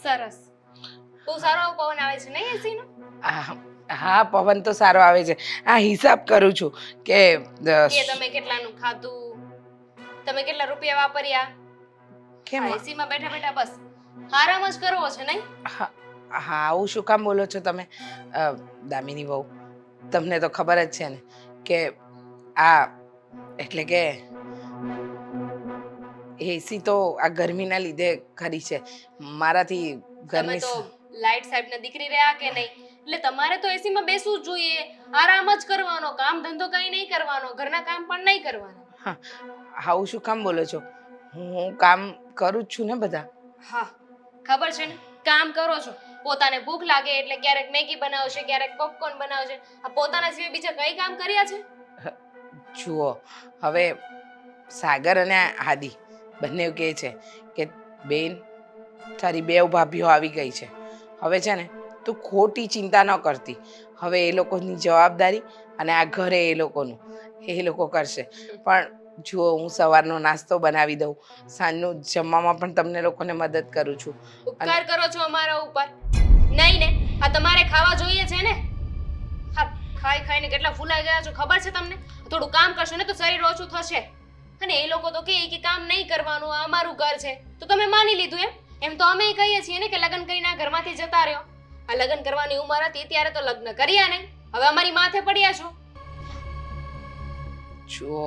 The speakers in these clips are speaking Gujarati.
સરસ. બહુ સારો એવો પવન આવે છે નહીં એસી નો? હા, પવન તો સારો આવે છે. આ હિસાબ કરું છું કે કે તમે કેટલાનું ખાધું, તમે કેટલા રૂપિયા વાપર્યા. કેમ? આ એસી માં બેઠા બેઠા બસ આરામ જ કરવો છે નહીં? હા, હા, આવું શું કામ બોલો છો તમે? દામિની વહુ, તમને તો ખબર જ છે ને કે આ એટલે કે એસી તો આ ગરમીના લીધે ખરી છે. મારાથી તમે ગરમી તો લાઈટ સાહેબ ના દીકરી રહ્યા કે નહીં, એટલે તમારે તો એસી માં બેસવું જ જોઈએ. આરામ જ કરવાનો, કામ ધંધો કઈ નહીં કરવાનો, ઘરના કામ પણ નહીં કરવાના. હા, આવું શું કામ બોલો છો? હું કામ કરું જ છું ને બધા. હા, ખબર છે ને, કામ કરો છો. પોતાને ભૂખ લાગે એટલે ક્યારેક મેગી બનાવશે, ક્યારેક પોપકોર્ન બનાવશે. આ પોતાના સિવાય બીજા કઈ કામ કર્યા છે? જુઓ, હવે સાગર અને આદિ બંને કહે છે કે બેન, તારી બેવ ભાભીઓ આવી ગઈ છે. હવે છે ને તું ખોટી ચિંતા ન કરતી. હવે એ લોકોની જવાબદારી અને આ ઘરે એ લોકોનું એ લોકો કરશે. પણ જુઓ, હું સવારનો નાસ્તો બનાવી દઉં, સાંજનું જમવામાં પણ તમને લોકોને મદદ કરું છું. ઉપકાર કરો છો અમારા ઉપર? નહીં ને, આ તમારે ખાવા જોઈએ છે ને. હા, ખાઈ ખાઈને કેટલા ફૂલાઈ ગયા છો ખબર છે તમને? થોડું કામ કરશો ને તો શરીર ઓછું થશે. અને એ લોકો તો કહે કે કામ નહીં કરવાનું, આ અમારું ઘર છે, તો તમે માની લીધું એમ? એમ તો અમે કહીએ છીએ ને કે લગ્ન કરીને આ ઘરમાંથી જતા રહ્યો. આ લગ્ન કરવાની ઉંમર હતી ત્યારે તો લગ્ન કર્યા નહીં, હવે અમારી માથે પડ્યા છો. જુઓ,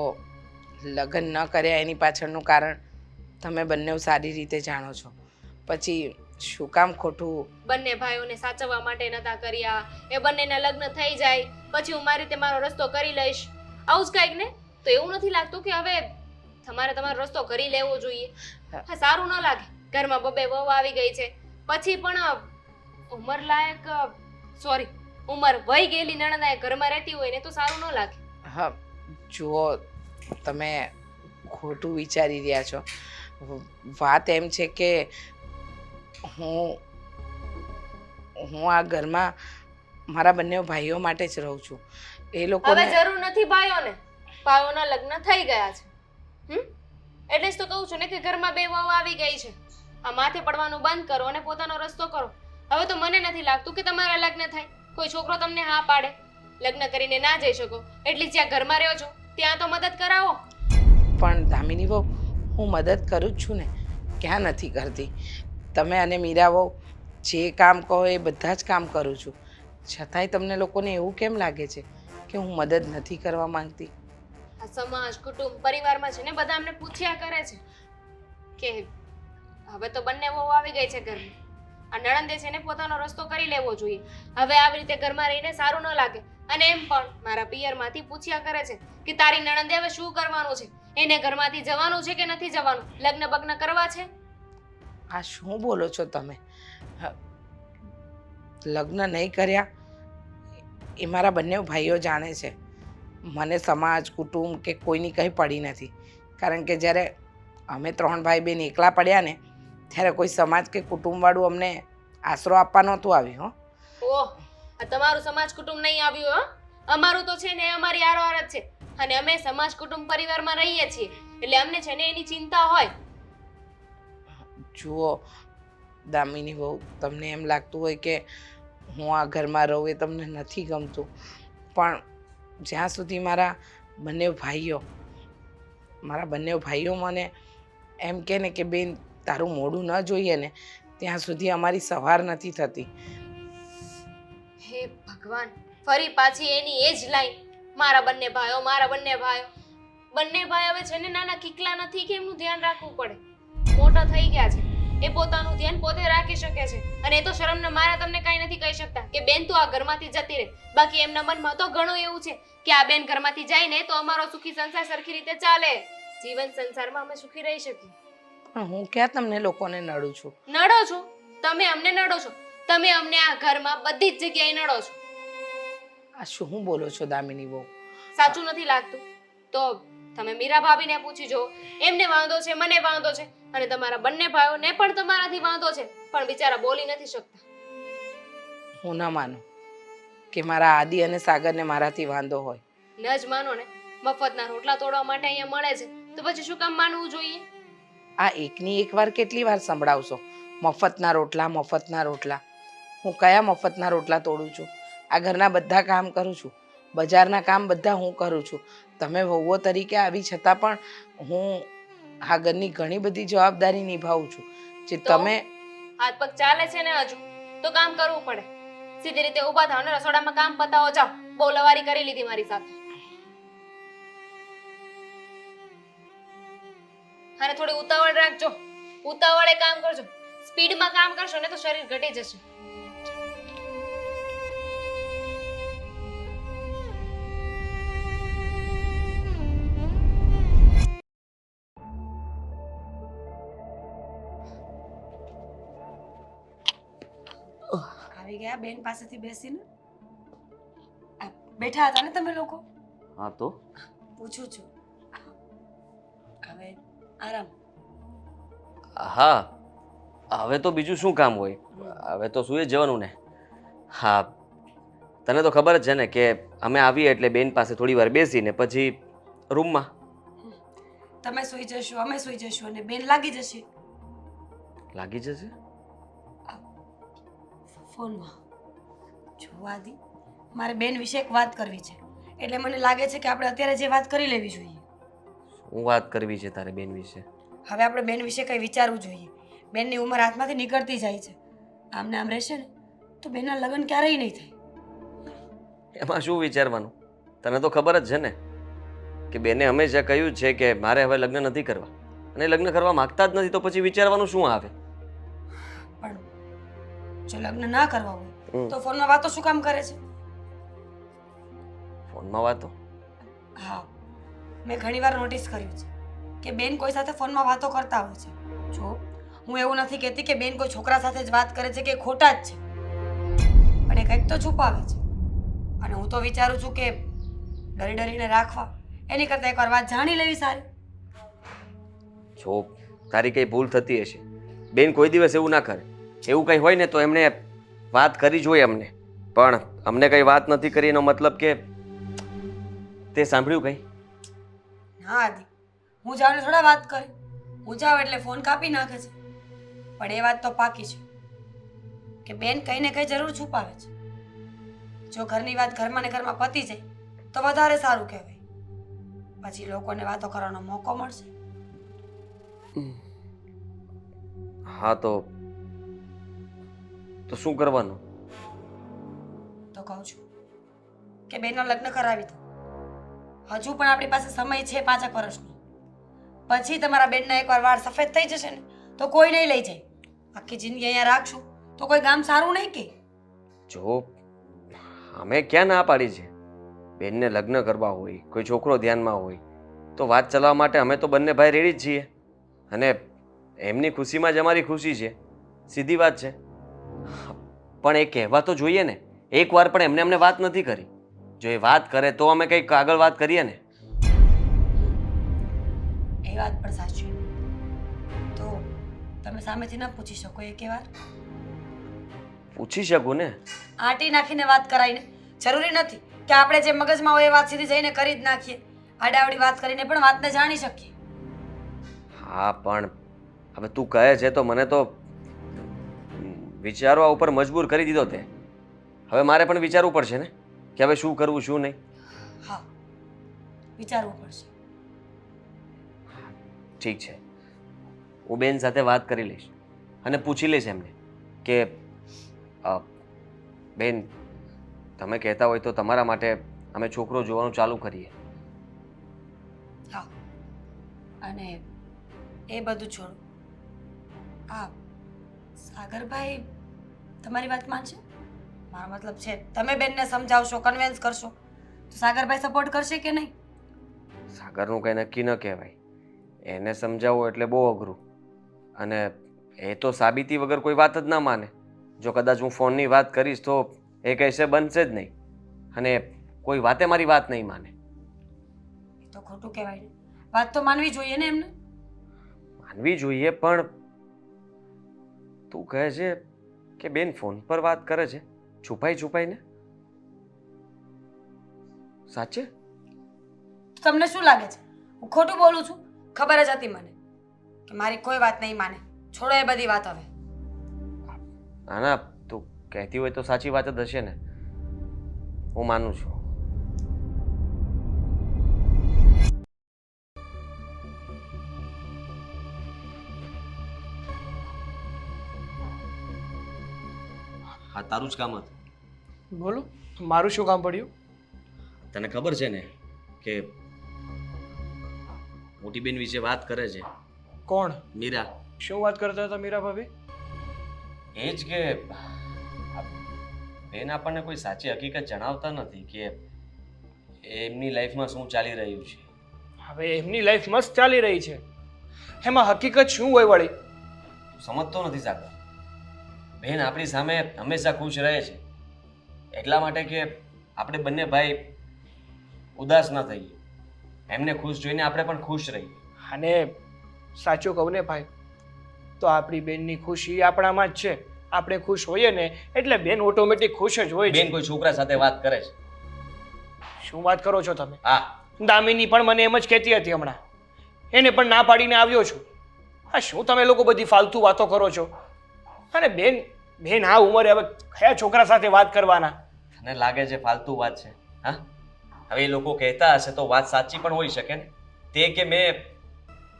લગ્ન ન કર્યા એની પાછળનું કારણ તમે બંને સારી રીતે જાણો છો. પછી શું કામ ખોટું? બંને ભાઈઓને સાચવવા માટે નતા કર્યા, એ બંનેના લગ્ન થઈ જાય પછી હું મારી રીતે મારો રસ્તો કરી લઈશ, આવું જ કંઈક ને? તો એવું નથી લાગતું કે હવે તમારે તમારો રસ્તો કરી લેવો જોઈએ? હા, સારું ન લાગે. ઘરમાં બબે વહુ આવી ગઈ છે, પછી પણ ઉંમર વહી ગયેલી નણંદાએ ઘરમાં રહેતી હોય ને તો સારું ન લાગે. હા, જુઓ, તમે ખોટું વિચારી રહ્યા છો. વાત એમ છે કે હું આ ઘરમાં મારા બંને ભાઈઓ માટે જ રહું છું. એ લોકો હવે જરૂર નથી ભાઈઓને. ભાઈઓના લગ્ન થઈ ગયા છે. એટલે જ તો કહું છું ને કે ઘરમાં બે વહુ આવી ગઈ છે. આ માથે પડવાનું બંધ કરો અને પોતાનો રસ્તો કરો. હવે તો મને નથી લાગતું કે તમારા લગ્ન થાય. કોઈ છોકરો તમને હા પાડે, લગ્ન કરીને ના જઈ શકો, એટલી જ્યાં ઘરમાં રહ્યો છો ત્યાં તો મદદ કરાવો. પણ દામિની વહુ, હું મદદ કરું જ છું ને, ક્યાં નથી કરતી? તમે અને મીરા વહુ જે કામ કહો એ બધા જ કામ કરું છું. છતાંય તમને લોકોને એવું કેમ લાગે છે કે હું મદદ નથી કરવા માંગતી? આ સમાજ, કુટુંબ, પરિવારમાં છે ને બધા અમને પૂછ્યા કરે છે કે હવે તો બંને વહુ આવી ગઈ છે ઘરમાં, આ નણંદે છે ને પોતાનો રસ્તો કરી લેવો જોઈએ. હવે આવી રીતે ઘરમાં રહીને સારું ન લાગે. અને એમ પણ મારા પિયરમાંથી પૂછ્યા કરે છે કે તારી નણંદે હવે શું કરવાનું છે, એને ઘરમાંથી જવાનું છે કે નથી જવાનું, લગ્ન બગ્ન કરવા છે? આ શું બોલો છો તમે? લગ્ન નહીં કર્યા એ મારા બંને ભાઈઓ જાણે છે. મને સમાજ, કુટુંબ કે કોઈની કંઈ પડી નથી. કારણ કે જ્યારે અમે 3 ભાઈ બહેન એકલા પડ્યા ને ત્યારે કોઈ સમાજ કે કુટુંબવાળું અમને આશરો આપવા નહોતું આવ્યું. ઓહ, આ તમારું સમાજ કુટુંબ નહીં આવ્યું? અમારું તો છે ને અમારી આરોહાર જ છે. અને અમે સમાજ કુટુંબ પરિવારમાં રહીએ છીએ એટલે અમને છે ને એની ચિંતા હોય. જુઓ દામિની વહુ, તમને એમ લાગતું હોય કે હું આ ઘરમાં રહું એ તમને નથી ગમતું, પણ જ્યાં સુધી મારા બંને ભાઈઓ મને એમ કહે ને કે બેન તારું મોઢું ન જોઈએ ને, ત્યાં સુધી અમારી સવાર નથી થતી. હે ભગવાન, ફરી પાછી એની એ જ લાઈન, મારા બંને ભાઈઓ. બંને ભાઈ હવે છે ને નાના કિકલા નથી કે એમનું ધ્યાન રાખવું પડે, મોટા થઈ ગયા છે, એ પોતાનું ધ્યાન પોતે રાખી શકે છે. અને એ તો શરમને મારા તમને કાંઈ નથી કહી શકતા કે બેન તું આ ઘરમાંથી જતી રહે. બાકી એમના મનમાં તો ઘણું એવું છે કે આ બેન ઘરમાંથી જાય ને તો અમારો સુખી સંસાર સરખી રીતે ચાલે, જીવન સંસારમાં અમે સુખી રહી શકીએ. પણ હું ક્યાં તમને લોકોને નડું છું? નડો છો તમે, અમને નડો છો તમે, અમને આ ઘરમાં બધી જ જગ્યાએ નડો છો. આ શું બોલો છો દામિની બહુ? સાચું નથી લાગતું તો તમે મીરા ભાભીને પૂછી જો, એમને વાંધો છે, મને વાંધો છે, અને તમારા બંને ભાઈઓને પણ તમારાથી વાંધો છે, પણ બિચારા બોલી નથી શકતા. હું ન માનું કે મારા આદિ અને સાગરને મારાથી વાંધો હોય. ન જ માનો ને મફતના રોટલા તોડવા માટે અહીંયા મળે છે તો પછી શું કામ માનવું જોઈએ? આ એકની એક વાર કેટલી વાર સંભળાવશો? મફતના રોટલા, મફતના રોટલા. હું કયા મફતના રોટલા તોડું છું? આ ઘરના બધા કામ કરું છું, બજારના કામ બધા હું કરું છું. તમે વહુઓ તરીકે આવી છતાં પણ હું આ ઘરની ઘણી બધી જવાબદારી નિભાવું છું. જે તો તમે હાથ પગ ચાલે છે ને હજુ તો કામ કરવું પડે. સીધી રીતે ઊભા થાવ ને રસોડામાં કામ પતાવો જાઓ. બહુ લવારી કરી લીધી મારી સાથે. અને થોડી ઉતાવળ રાખજો. ઉતાવળે કામ કરજો. સ્પીડમાં કામ કરશો ને તો શરીર ઘટી જશે. આવી ગયા બેન પાસેથી બેસીને? બેઠા હતા ને તમે લોકો? હા તો પૂછું છું. હવે આરામ. હા હવે તો બીજું શું કામ હોય? હવે તો સુઈ જ જવાનું ને. હા તને તો ખબર જ છે ને કે અમે આવીએ એટલે બેન પાસે થોડી વાર બેસીને પછી રૂમમાં. તમે સૂઈ જશો, અમે સૂઈ જશું અને બેન લાગી જશે લાગી જશે. ફોનમાં. જો આદિ, મારે બેન વિશે એક વાત કરવી છે, એટલે મને લાગે છે કે આપણે અત્યારે જે વાત કરી લેવી જોઈએ. શું વાત કરવી છે તારે બેન વિશે? હવે આપણે બેન વિશે કંઈ વિચારવું જોઈએ. બેનની ઉંમર હાથમાંથી નીકળતી જાય છે. આમને આમ રહેશે ને તો બેનના લગ્ન ક્યારેય નહીં થાય. એમાં શું વિચારવાનું? તને તો ખબર જ છે ને કે બેને હંમેશા કહ્યું છે કે મારે હવે લગ્ન નથી કરવા, અને લગ્ન કરવા માંગતા જ નથી તો પછી વિચારવાનું શું આવે? પણ જો લગ્ન ના કરવા હોય તો ફોનમાં વાતો શું કામ કરે છે? ફોનમાં વાતો? હા, મેં ઘણીવાર નોટિસ કર્યું છે કે બેન કોઈ સાથે ફોનમાં વાતો કરતા હોય છે. જો હું એવું નથી કહેતી કે બેન કોઈ છોકરા સાથે જ વાત કરે છે કે ખોટા જ છે, પણ એ કંઈક તો છુપાવે છે. અને હું તો વિચારું છું કે ડરી ડરીને રાખવા એની કરતાં એકવાર વાત જાણી લેવી સારી. જો તારી કઈ ભૂલ થતી હશે, બેન કોઈ દિવસ એવું ના કરે. એવું કંઈ હોય ને તો એમણે વાત કરી જોઈએ અમને, પણ અમને કંઈ વાત નથી કરી એનો મતલબ કે તે સાંભળ્યું કંઈ? હા આદિ, હું જાણે થોડા વાત કરે. હું જાઉં એટલે ફોન કાપી નાખે છે. પણ એ વાત તો પાકી છે કે બેન કંઈ ને કંઈ જરૂર છુપાવે છે. જો ઘરની વાત ઘરમાં ને ઘરમાં પતી જાય તો વધારે સારું કહેવાય. પછી લોકોને વાતો કરવાનો મોકો મળશે. હા તો શું કરવાનું? તો કહું છું કે બેનના લગ્ન કરાવી દો. હજુ પણ આપણી પાસે સમય છે 5 વર્ષનો. પછી તમારા બેનના એકવાર વાળ સફેદ થઈ જશે ને તો કોઈ નહીં લઈ જાય. આખી જિંદગી અહીંયા રાખશું તો કોઈ ગામ સારું નહીં કે. જો અમે ક્યાં ના પાડી છે? બેનને લગ્ન કરવા હોય, કોઈ છોકરો ધ્યાનમાં હોય તો વાત ચલાવવા માટે અમે તો બંને ભાઈ રેડી જ છીએ, અને એમની ખુશીમાં જ અમારી ખુશી છે. સીધી વાત છે. પણ એ કહેવા તો જોઈએ ને. એકવાર પણ એમને અમને વાત નથી કરી. જો એ વાત કરે તો અમે કંઈક આગળ વાત કરીએ ને. એ વાત પણ સાચી. તો તમે સામેથી ન પૂછી શકો એક વાર? પૂછી શકું ને. આંટી નાખીને વાત કરાઈને જરૂરી નથી કે આપણે જે મગજમાં હોય એ વાત સીધી જઈને કરી જ નાખીએ. આડાવડી વાત કરીને પણ વાતને જાણી શકીએ. હા પણ હવે તું કહે છે તો મને તો વિચારવા ઉપર મજબૂર કરી દીધો તે. હવે મારે પણ વિચારવું પડશે ને કે હવે શું કરવું શું નહીં. હા, વિચારવું પડશે. ઠીક છે, હું બેન સાથે વાત કરી લઈશ અને પૂછી લઈશ એમને કે બેન તમે કહેતા હોય તો તમારા માટે અમે છોકરો જોવાનું ચાલુ કરીએ. હા, અને એ બધું છોડો. હા, સાગરભાઈ તમારી વાત માનશે? મારો મતલબ છે તમે બેનને સમજાવશો, કન્વિન્સ કરશો તો સાગરભાઈ સપોર્ટ કરશે કે નહીં? સાગરનું કંઈ નક્કી ન કહેવાય. એને સમજાવવું એટલે બહુ અઘરું, અને એ તો સાબિતી વગર કોઈ વાત જ ના માને. જો કદાચ હું ફોનની વાત કરીશ તો એ કહેશે બનશે જ નહીં, અને કોઈ વાતે મારી વાત નહીં માને. એ તો ખોટું કહેવાય ને. વાત તો માનવી જોઈએ ને એમને. માનવી જોઈએ, પણ તું કહે છે કે બેન ફોન પર વાત કરે છે છુપાઈ છુપાઈને? સાચે? તમને શું લાગે છે હું ખોટું બોલું છું? ખબર જ હતી મને કે મારી કોઈ વાત નહીં માને. છોડો એ બધી વાત હવે. આના તું કહેતી હોય તો સાચી વાત જ હશે ને. હું માનું છું. હા, તારું જ કામ હતું. બોલો, મારું શું કામ પડ્યું? તને ખબર છે ને કે મોટી બેન વિશે વાત કરે છે કોણ? મીરા. શું વાત કરતા હતા મીરા ભાભી? એ જ કે બેન આપણને કોઈ સાચી હકીકત જણાવતા નથી કે એમની લાઈફમાં શું ચાલી રહ્યું છે. હવે એમની લાઈફ મસ્ત ચાલી રહી છે, એમાં હકીકત શું હોય વળી? સમજતો નથી સાગર. બેન આપણી સામે હંમેશા ખુશ રહે છે એટલા માટે કે આપણે બંને ભાઈ ઉદાસ ન થઈએ. એમને ખુશ જોઈને આપણે પણ ખુશ રહીએ. અને સાચું કહું ને ભાઈ, તો આપણી બેનની ખુશી આપણામાં જ છે. આપણે ખુશ હોઈએ ને એટલે બેન ઓટોમેટિક ખુશ જ હોય છે. બેન કોઈ છોકરા સાથે વાત કરે છે. શું વાત કરો છો તમે? હા, દામિની પણ મને એમ જ કહેતી હતી હમણાં. એને પણ ના પાડીને આવ્યો છું. હા, શું તમે લોકો બધી ફાલતુ વાતો કરો છો? અને બેન બેન આ ઉંમરે હવે કયા છોકરા સાથે વાત કરવાના? તને લાગે છે ફાલતુ વાત છે? હા, હવે એ લોકો કહેતા હશે તો વાત સાચી પણ હોઈ શકે ને. તે કે મેં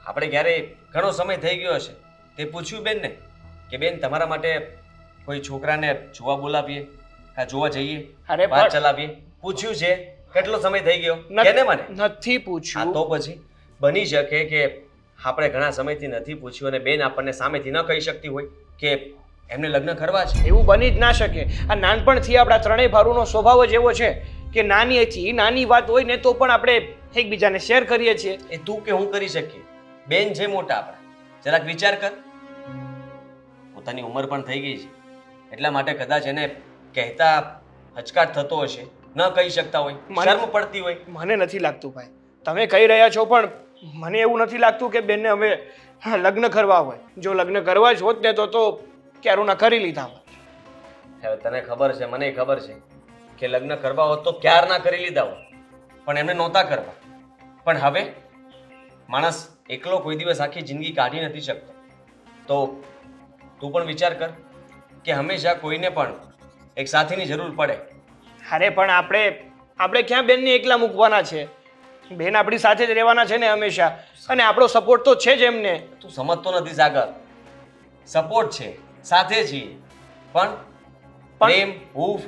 આપણે ક્યારેય ઘણો સમય થઈ ગયો હશે તે પૂછ્યું બેનને કે બેન તમારા માટે કોઈ છોકરાને જોવા બોલાવીએ, કાં જોવા જઈએ, અરે વાત પણ ચલાવીએ? પૂછ્યું છે? કેટલો સમય થઈ ગયો? ન- કેને મને? નથી હા, પૂછ્યું. તો પછી બની શકે કે આપણે ઘણા સમયથી નથી પૂછ્યું અને બેન આપણને સામેથી ન કહી શકતી હોય કે એમને લગ્ન કરવા છે. એવું બની જ ના શકે. આ નાનપણથી આપણા ત્રણેય ભારુનો સ્વભાવ જ એવો છે કે નાનીથી નાની વાત હોય ને તો પણ આપણે એકબીજાને શેર કરીએ છીએ. એ તું કે હું કરી શકીએ? બેન છે મોટા આપણા, જરાક વિચાર કર. પોતાની ઉંમર પણ થઈ ગઈ છે એટલા માટે કદાચ એને કહેતા હચકાટ થતો હશે, ન કહી શકતા હોય, શરમ પડતી હોય. મને નથી લાગતું ભાઈ, તમે કહી રહ્યા છો પણ મને એવું નથી લાગતું કે બેનને હવે લગ્ન કરવા હોય. જો લગ્ન કરવા જ હોત ને તો ક્યારુના કરી લીધા હોત. હવે તને ખબર છે, મને ખબર છે કે લગ્ન કરવા હોત તો ક્યારના કરી લીધા હોત, પણ એમને નહોતા કરવા. પણ હવે માણસ એકલો કોઈ દિવસ આખી જિંદગી કાઢી નથી શકતો. તો તું પણ વિચાર કર કે હંમેશા કોઈને પણ એક સાથીની જરૂર પડે. અરે પણ આપણે ક્યાં બેનને એકલા મૂકવાના છે? બેન આપણી સાથે જ રહેવાના છે ને હંમેશા, અને આપણો સપોર્ટ તો છે જ એમને. તું સમજતો નથી સાગર. સપોર્ટ છે, સાથે છીએ, પણ પ્રેમ, હૂંફ.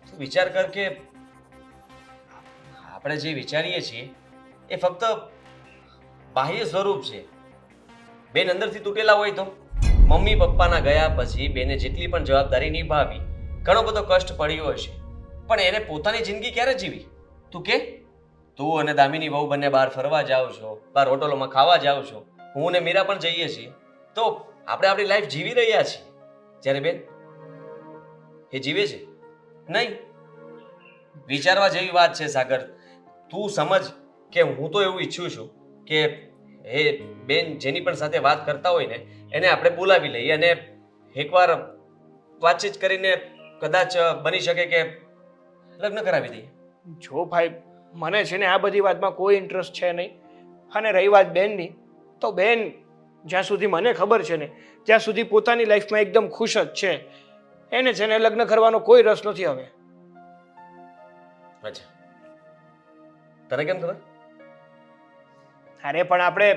તું વિચાર કર કે આપણે જે વિચારીએ છીએ એ ફક્ત બાહ્ય સ્વરૂપ છે. બેન અંદરથી તૂટેલા હોય તો મમ્મી પપ્પાના ગયા પછી બેને જેટલી પણ જવાબદારી નિભાવી, ઘણો બધો કષ્ટ પડ્યો હશે, પણ એને પોતાની જિંદગી ક્યારે જીવી? તું કે તું અને દામિની વહુ બંને બહાર ફરવા જાઓ છો, બહાર હોટલોમાં ખાવા જાઓ છો, હું ને મીરા પણ જઈએ છીએ, તો આપણે આપણી લાઈફ જીવી રહ્યા છીએ. જ્યારે બેન એ જીવે છે નહીં. વિચારવા જેવી વાત છે સાગર. તું સમજ કે હું તો એવું ઈચ્છું છું કે એ બેન જેની પણ સાથે વાત કરતા હોય ને એને આપણે બોલાવી લઈએ અને એકવાર વાતચીત કરીને કદાચ બની શકે કે લગ્ન કરાવી દઈએ. જો ભાઈ, મને છે ને આ બધી વાતમાં કોઈ ઇન્ટરેસ્ટ છે નહીં. અને રહી વાત બેનની, તો બેન જ્યાં સુધી મને ખબર છે ને ત્યાં સુધી પોતાની લાઈફમાં એકદમ ખુશ જ છે. એને છે ને લગ્ન કરવાનો કોઈ રસ નથી હવે. અચ્છા, તને કેમ ખબર? અરે પણ આપણે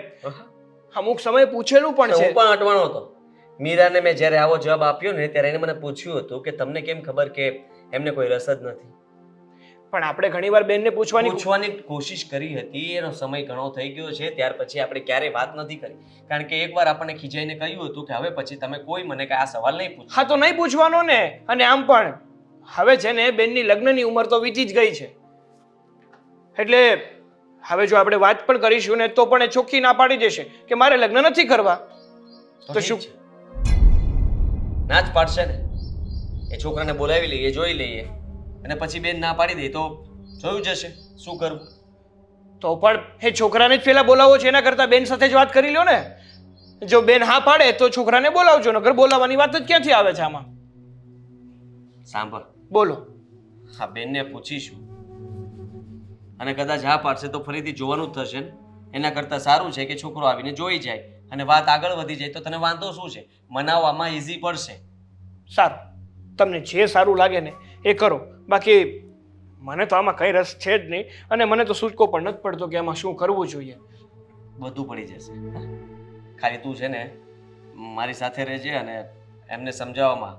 અમુક સમય પૂછેલું પણ છે. હું પણ અટવાનો હતો. મીરાને મેં જ્યારે આવો જવાબ આપ્યો ને ત્યારે એને મને પૂછ્યું હતું કે તમને કેમ ખબર કે એમને કોઈ રસ જ નથી? પણ આપણે ઘણીવાર બેનને પૂછવાની કોશિશ કરી હતી. એનો સમય ઘણો થઈ ગયો છે, ત્યાર પછી આપણે ક્યારેય વાત નથી કરી. કારણ કે એકવાર આપણને ખીજાઈને કહ્યું હતું કે હવે પછી તમે કોઈ મને આ સવાલ નહીં પૂછો. હા, તો નહીં પૂછવાનો ને. અને આમ પણ હવે છે ને બેનની લગ્નની ઉંમર તો વીતી જ ગઈ છે, એટલે હવે જો આપણે વાત પણ કરીશું ને તો પણ એ ચોખ્ખી ના પાડી દેશે કે મારે લગ્ન નથી કરવા. તો શું ના જ પાડશે ને? એ છોકરાને બોલાવી લઈએ, જોઈ લઈએ, અને પછી બેન ના પાડી દે તો જોયું જશે શું કરવું. તો પણ એ છોકરાને જ પેલા બોલાવો છે, એના કરતાં બેન સાથે જ વાત કરી લો ને. જો બેન હા પાડે તો છોકરાને બોલાવજો, નકર બોલાવવાની વાત જ ક્યાંથી આવે છે આમાં? સાંભળ, બોલો. હા, બેનને પૂછીશું અને કદાચ હા પાડશે તો ફરીથી જોવાનું જ થશે ને. એના કરતાં સારું છે કે છોકરો આવીને જોઈ જાય અને વાત આગળ વધી જાય તો તને વાંધો શું છે? મનાવવામાં ઇઝી પડશે. સારું, તમને જે સારું લાગે ને એ કરો. બાકી મને તો આમાં કંઈ રસ છે જ નહીં અને મને તો સૂચકો પણ નથી પડતો કે આમાં શું કરવું જોઈએ. બધું પડી જશે. હા? ખાલી તું છે ને મારી સાથે રહેજે અને એમને સમજાવવામાં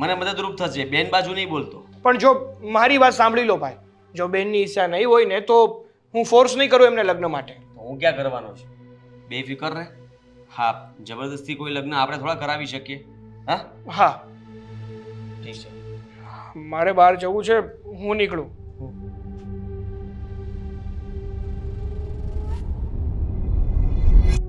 મને મદદરૂપ થશે. બેન બાજુ નહીં બોલતો. પણ જો મારી વાત સાંભળી લો ભાઈ, જો બેનની ઈચ્છા નહીં હોય ને તો હું ફોર્સ નહીં કરું એમને લગ્ન માટે. તો હું ક્યાં કરવાનો છું? બેફિકર રહે. હા, જબરદસ્તી કોઈ લગ્ન આપણે થોડા કરાવી શકીએ. હા, હા, ઠીક છે. મારે બહાર જવું છે, હું નીકળું.